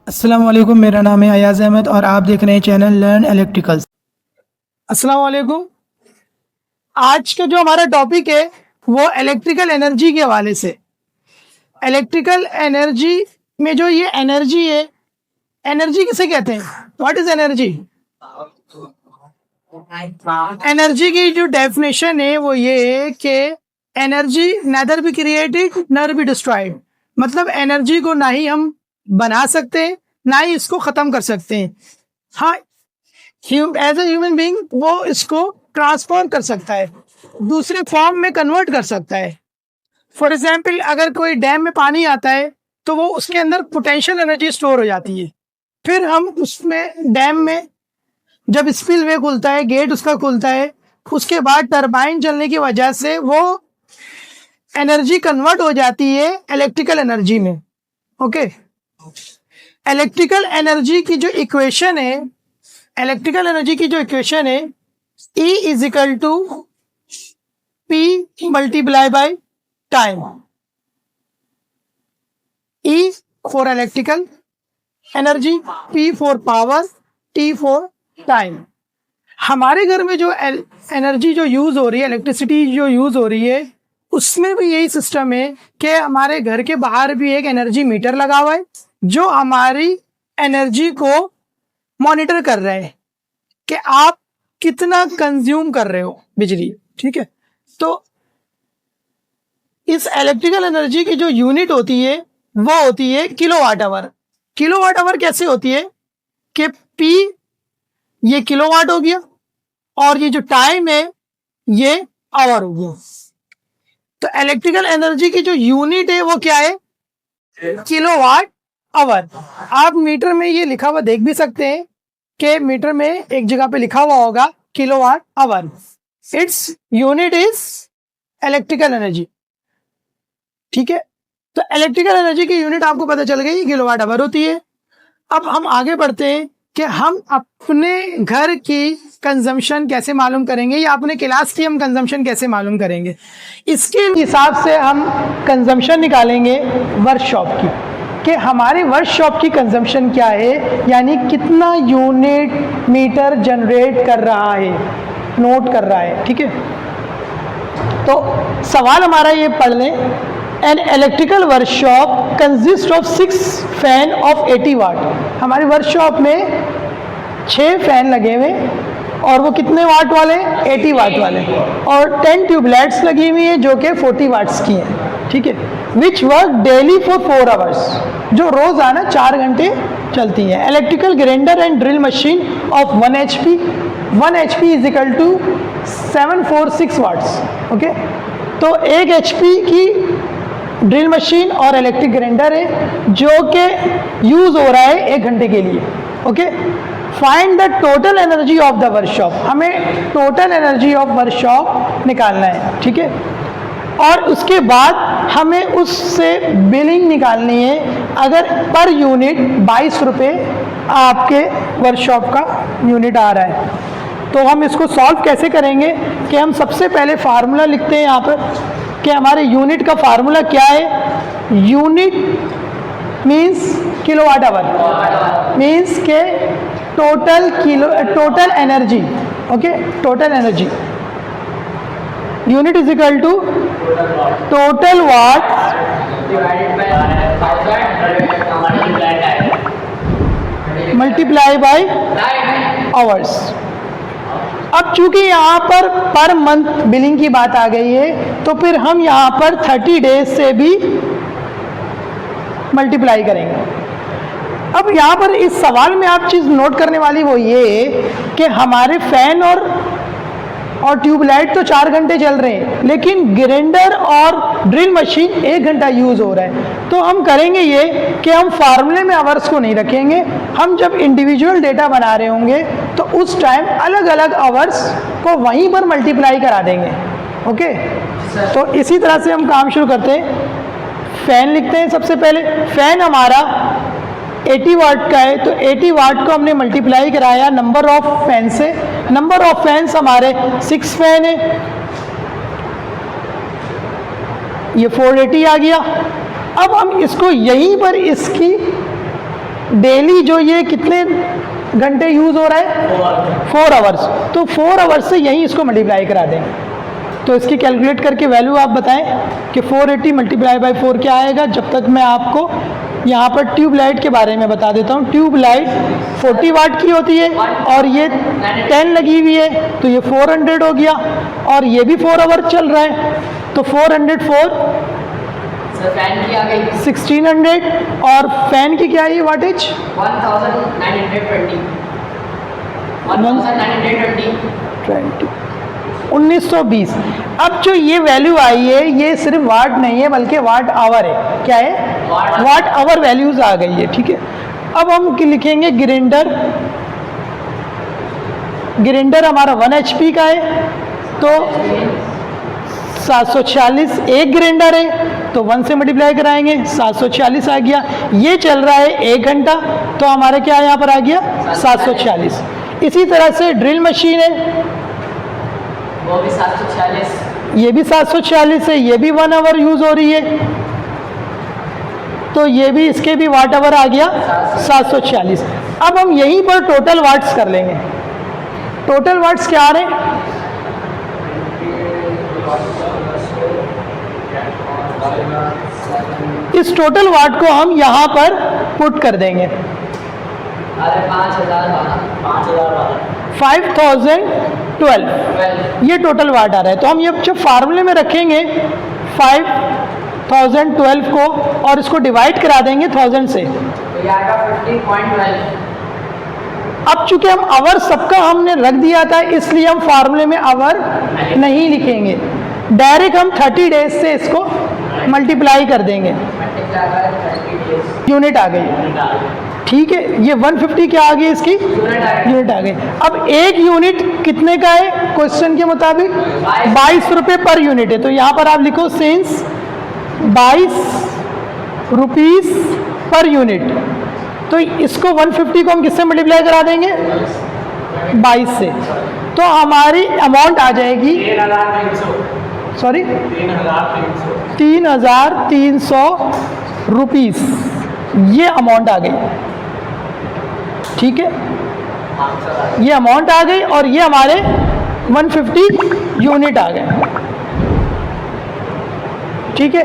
अस्सलाम वालेकुम, मेरा नाम है अयाज अहमद और आप देख रहे हैं चैनल लर्न इलेक्ट्रिकल्स। अस्सलाम वालेकुम। आज का जो हमारा टॉपिक है वो इलेक्ट्रिकल एनर्जी के हवाले से। इलेक्ट्रिकल एनर्जी में जो ये एनर्जी है, एनर्जी किसे कहते हैं? What is energy? एनर्जी की जो डेफिनेशन है वो ये है कि एनर्जी नेदर बी क्रिएटेड नर बी डिस्ट्रॉयड। मतलब एनर्जी को ना ही हम बना सकते हैं ना ही इसको खत्म कर सकते हैं। हाँ, एज ए ह्यूमन बीइंग वो इसको ट्रांसफॉर्म कर सकता है, दूसरे फॉर्म में कन्वर्ट कर सकता है। फॉर एग्जाम्पल, अगर कोई डैम में पानी आता है तो वो उसके अंदर पोटेंशियल एनर्जी स्टोर हो जाती है। फिर हम उसमें डैम में जब स्पिलवे खुलता है, गेट उसका खुलता है, उसके बाद टरबाइन चलने की वजह से वो एनर्जी कन्वर्ट हो जाती है इलेक्ट्रिकल एनर्जी में। ओके, इलेक्ट्रिकल एनर्जी की जो इक्वेशन है, E is equal to P multiply by time. E for electrical energy, P for power, T for time. हमारे घर में जो एनर्जी जो यूज हो रही है, इलेक्ट्रिसिटी जो यूज हो रही है, उसमें भी यही सिस्टम है कि हमारे घर के बाहर भी एक एनर्जी मीटर लगा हुआ है जो हमारी एनर्जी को मॉनिटर कर रहा है कि आप कितना कंज्यूम कर रहे हो बिजली। ठीक है, तो इस इलेक्ट्रिकल एनर्जी की जो यूनिट होती है वो होती है किलोवाट आवर। किलोवाट आवर कैसे होती है कि P ये किलोवाट हो गया और ये जो टाइम है ये आवर हो गया। तो इलेक्ट्रिकल एनर्जी की जो यूनिट है वो क्या है? Kilowatt hour. आप मीटर में ये लिखा हुआ देख भी सकते हैं कि मीटर में एक जगह पे लिखा हुआ होगा kilowatt hour. Its unit is electrical energy. ठीक है, तो इलेक्ट्रिकल एनर्जी की यूनिट आपको पता चल गई, किलोवाट आवर होती है। अब हम आगे बढ़ते हैं कि हम अपने घर की कंजम्पशन कैसे मालूम करेंगे या अपने क्लास की हम कंजम्पशन कैसे मालूम करेंगे। इसके हिसाब से हम कंजम्पशन निकालेंगे वर्कशॉप की, कि हमारे वर्कशॉप की कंजम्पशन क्या है, यानी कितना यूनिट मीटर जनरेट कर रहा है, नोट कर रहा है। ठीक है, तो सवाल हमारा ये पढ़ लें। An electrical workshop consist of 6 fan of 80 वाट। हमारी वर्कशॉप में 6 फैन लगे हुए और वो कितने वाट वाले? 80 वाट वाले। और 10 ट्यूबलाइट्स लगी हुई हैं जो कि 40 वाट्स की हैं। ठीक है, which work daily for 4 hours, जो रोजाना 4 घंटे चलती हैं। Electrical grinder and drill machine of 1 HP। 1 HP is equal to 746 watts. Okay, तो 1 HP की ड्रिल मशीन और इलेक्ट्रिक ग्राइंडर है जो कि यूज हो रहा है 1 घंटे के लिए। Okay, find the total energy of the workshop. हमें टोटल एनर्जी ऑफ वर्कशॉप निकालना है। ठीक है, और उसके बाद हमें उससे बिलिंग निकालनी है। अगर पर यूनिट 22 रुपये आपके वर्कशॉप का यूनिट आ रहा है, तो हम इसको सॉल्व कैसे करेंगे कि हम सबसे पहले फार्मूला लिखते हैं यहाँ पर कि हमारे यूनिट का फार्मूला क्या है। Unit means kilowatt hour, means के total energy. Okay, total energy unit is equal to total watt multiply by hours. अब चूंकि यहाँ पर मंथ बिलिंग की बात आ गई है, तो फिर हम यहाँ पर 30 डेज से भी मल्टीप्लाई करेंगे। अब यहाँ पर इस सवाल में आप चीज़ नोट करने वाली वो ये कि हमारे फैन और ट्यूबलाइट तो 4 घंटे चल रहे हैं, लेकिन ग्राइंडर और ड्रिल मशीन 1 घंटा यूज़ हो रहा है। तो हम करेंगे ये कि हम फार्मूले में आवर्स को नहीं रखेंगे। हम जब इंडिविजुअल डेटा बना रहे होंगे तो उस टाइम अलग अलग आवर्स को वहीं पर मल्टीप्लाई करा देंगे। ओके, तो इसी तरह से हम काम शुरू करते हैं। फैन लिखते हैं सबसे पहले। फैन हमारा 80 वाट का है, तो 80 वाट को हमने मल्टीप्लाई कराया नंबर ऑफ फैन से। नंबर ऑफ फैंस हमारे 6 फैन है, ये 480 आ गया। अब हम इसको यहीं पर इसकी डेली जो ये कितने घंटे यूज हो रहा है, 4 आवर्स, तो 4 आवर्स से यहीं इसको मल्टीप्लाई करा देंगे। तो इसकी कैलकुलेट करके वैल्यू आप बताएं कि 480 मल्टीप्लाई बाई 4 क्या आएगा। जब तक मैं आपको यहाँ पर ट्यूबलाइट के बारे में बता देता हूँ। ट्यूबलाइट 40 वाट की होती है और ये 10 लगी हुई है, तो ये 400 हो गया, और ये भी 4 आवर चल रहा है, तो 404 फैन की आ गई 1600, और फैन की क्या है ये वाटेज 1920। अब जो ये वैल्यू आई है ये सिर्फ वाट नहीं है बल्कि वाट आवर है। क्या है, वाट आवर वैल्यूज आ गई है, ठीक है। अब हम लिखेंगे ग्राइंडर, ग्राइंडर हमारा 1 HP का है, तो 746 एक ग्राइंडर है, तो 1 से मल्टीप्लाई कराएंगे, 746 आ गया। ये चल रहा है 1 घंटा, तो हमारे क्या यहाँ पर आ गया 746। इसी तरह से ड्रिल मशीन है, वो भी 746, ये भी 746 है, ये भी 1 आवर यूज हो रही है, तो ये भी इसके भी वाट आवर आ गया 746। अब हम यहीं पर टोटल वाट्स कर लेंगे। टोटल वाट्स क्या आ रहे हैं, इस टोटल वाट को हम यहाँ पर पुट कर देंगे। 5012 ये टोटल वाट आ रहा है। तो हम ये जब फार्मूले में रखेंगे 5012 को और इसको डिवाइड करा देंगे 1000 से, तो ये आएगा 50.12। अब चूंकि हम आवर सबका हमने रख दिया था इसलिए हम फार्मूले में आवर नहीं लिखेंगे, डायरेक्ट हम 30 डेज से इसको मल्टीप्लाई कर देंगे। यूनिट आ गई, ठीक है। ये 150 क्या आ गई, इसकी यूनिट आ गई। अब एक यूनिट कितने का है क्वेश्चन के मुताबिक 22 रुपये पर यूनिट है, तो यहाँ पर आप लिखो सिंस 22 रुपीस पर यूनिट। तो इसको 150 को हम किससे मल्टीप्लाई करा देंगे 22 से, तो हमारी अमाउंट आ जाएगी, सॉरी 3300 रुपीस, ये अमाउंट आ गई, ठीक है। ये अमाउंट आ गई और ये हमारे 150 यूनिट आ गए, ठीक है।